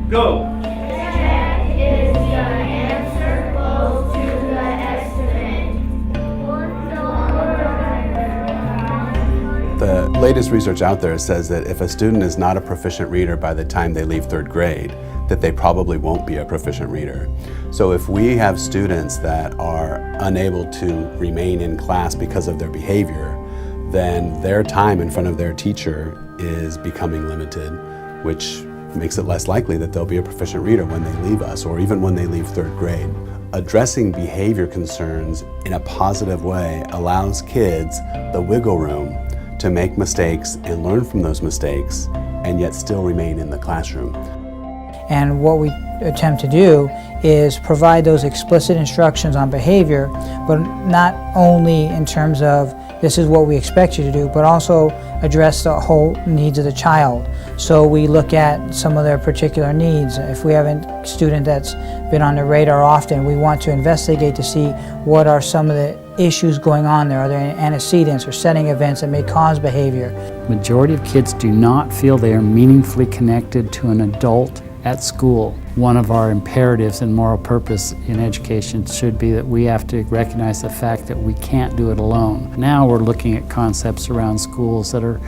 Go! Check is the answer close to the estimate. The latest research out there says that if a student is not a proficient reader by the time they leave third grade, that they probably won't be a proficient reader. So if we have students that are unable to remain in class because of their behavior, then their time in front of their teacher is becoming limited, which makes it less likely that they'll be a proficient reader when they leave us or even when they leave third grade. Addressing behavior concerns in a positive way allows kids the wiggle room to make mistakes and learn from those mistakes and yet still remain in the classroom. And what we attempt to do is provide those explicit instructions on behavior, but not only in terms of this is what we expect you to do, but also address the whole needs of the child. So we look at some of their particular needs. If we have a student that's been on the radar often, we want to investigate to see what are some of the issues going on there. Are there any antecedents or setting events that may cause behavior? Majority of kids do not feel they are meaningfully connected to an adult at school. One of our imperatives and moral purpose in education should be that we have to recognize the fact that we can't do it alone. Now we're looking at concepts around schools that are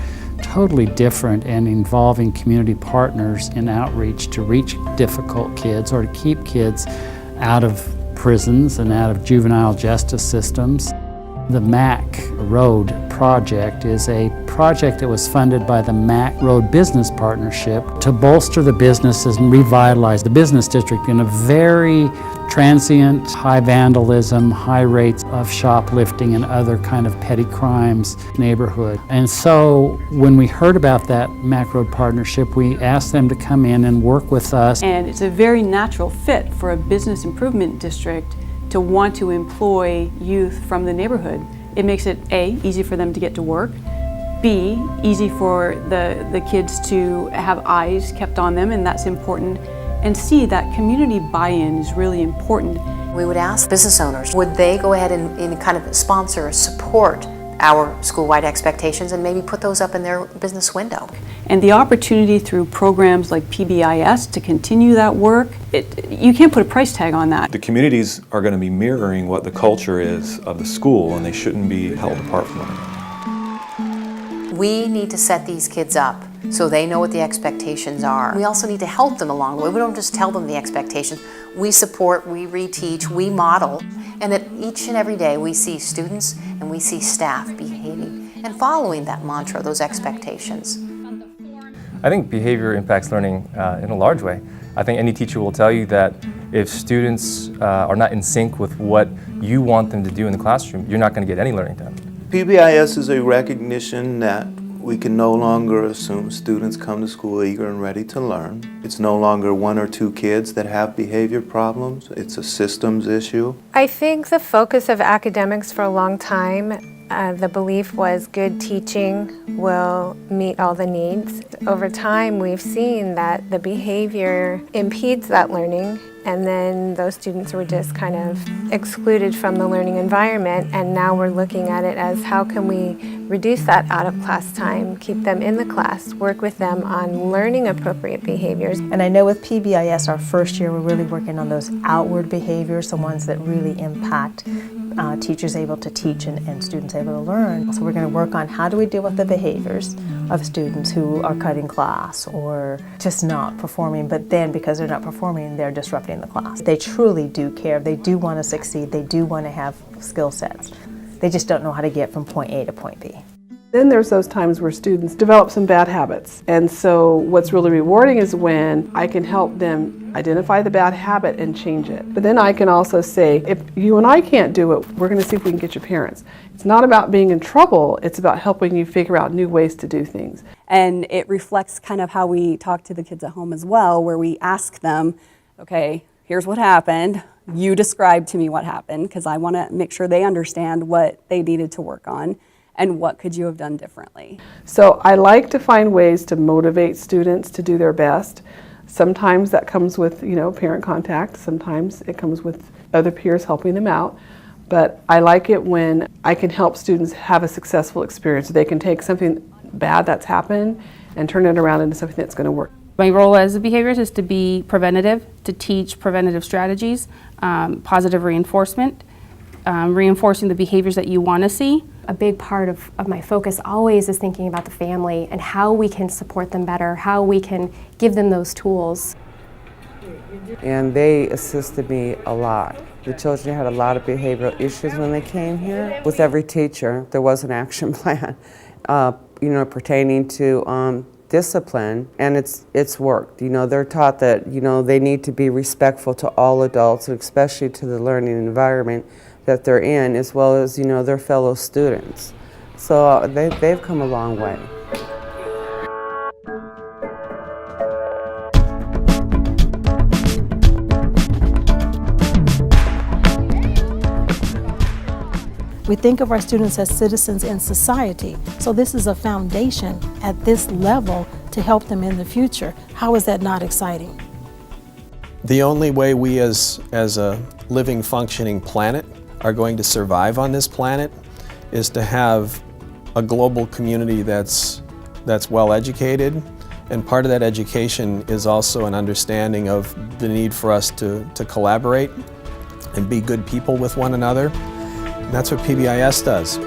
totally different and involving community partners in outreach to reach difficult kids or to keep kids out of prisons and out of juvenile justice systems. The MAC Road project is a project that was funded by the MAC Road Business Partnership to bolster the businesses and revitalize the business district in a very transient, high vandalism, high rates of shoplifting and other kind of petty crimes neighborhood. And so when we heard about that MAC Road partnership, we asked them to come in and work with us. And it's a very natural fit for a business improvement district to want to employ youth from the neighborhood. It makes it A, easy for them to get to work, B, easy for the kids to have eyes kept on them, and that's important, and C, that community buy-in is really important. We would ask business owners, would they go ahead and kind of sponsor or support our school-wide expectations and maybe put those up in their business window. And the opportunity through programs like PBIS to continue that work, you can't put a price tag on that. The communities are going to be mirroring what the culture is of the school, and they shouldn't be held apart from one another. We need to set these kids up so they know what the expectations are. We also need to help them along the way. We don't just tell them the expectations. We support, we reteach, we model, and that each and every day we see students and we see staff behaving and following that mantra, those expectations. I think behavior impacts learning in a large way. I think any teacher will tell you that if students are not in sync with what you want them to do in the classroom, you're not going to get any learning done. PBIS is a recognition that we can no longer assume students come to school eager and ready to learn. It's no longer one or two kids that have behavior problems. It's a systems issue. I think the focus of academics for a long time, the belief was good teaching will meet all the needs. Over time, we've seen that the behavior impedes that learning, and then those students were just kind of excluded from the learning environment, and now we're looking at it as how can we reduce that out of class time, keep them in the class, work with them on learning appropriate behaviors. And I know with PBIS, our first year, we're really working on those outward behaviors, the ones that really impact teachers able to teach and students able to learn. So we're going to work on how do we deal with the behaviors of students who are cutting class or just not performing, but then because they're not performing, they're disrupting the class. They truly do care. They do want to succeed. They do want to have skill sets. They just don't know how to get from point A to point B. Then there's those times where students develop some bad habits. And so what's really rewarding is when I can help them identify the bad habit and change it. But then I can also say, if you and I can't do it, we're going to see if we can get your parents. It's not about being in trouble, it's about helping you figure out new ways to do things. And it reflects kind of how we talk to the kids at home as well, where we ask them, okay, here's what happened. You describe to me what happened, because I want to make sure they understand what they needed to work on. And what could you have done differently? So I like to find ways to motivate students to do their best. Sometimes that comes with, parent contact. Sometimes it comes with other peers helping them out. But I like it when I can help students have a successful experience. They can take something bad that's happened and turn it around into something that's going to work. My role as a behaviorist is to be preventative, to teach preventative strategies, positive reinforcement, reinforcing the behaviors that you want to see. A big part of my focus always is thinking about the family and how we can support them better, how we can give them those tools. And they assisted me a lot. The children had a lot of behavioral issues when they came here. With every teacher, there was an action plan, pertaining to discipline, and it's worked. They're taught that, they need to be respectful to all adults, and especially to the learning environment that they're in, as well as, their fellow students. So they've come a long way. We think of our students as citizens in society, so this is a foundation at this level to help them in the future. How is that not exciting? The only way we as a living, functioning planet are going to survive on this planet is to have a global community that's well educated, and part of that education is also an understanding of the need for us to collaborate and be good people with one another. And that's what PBIS does.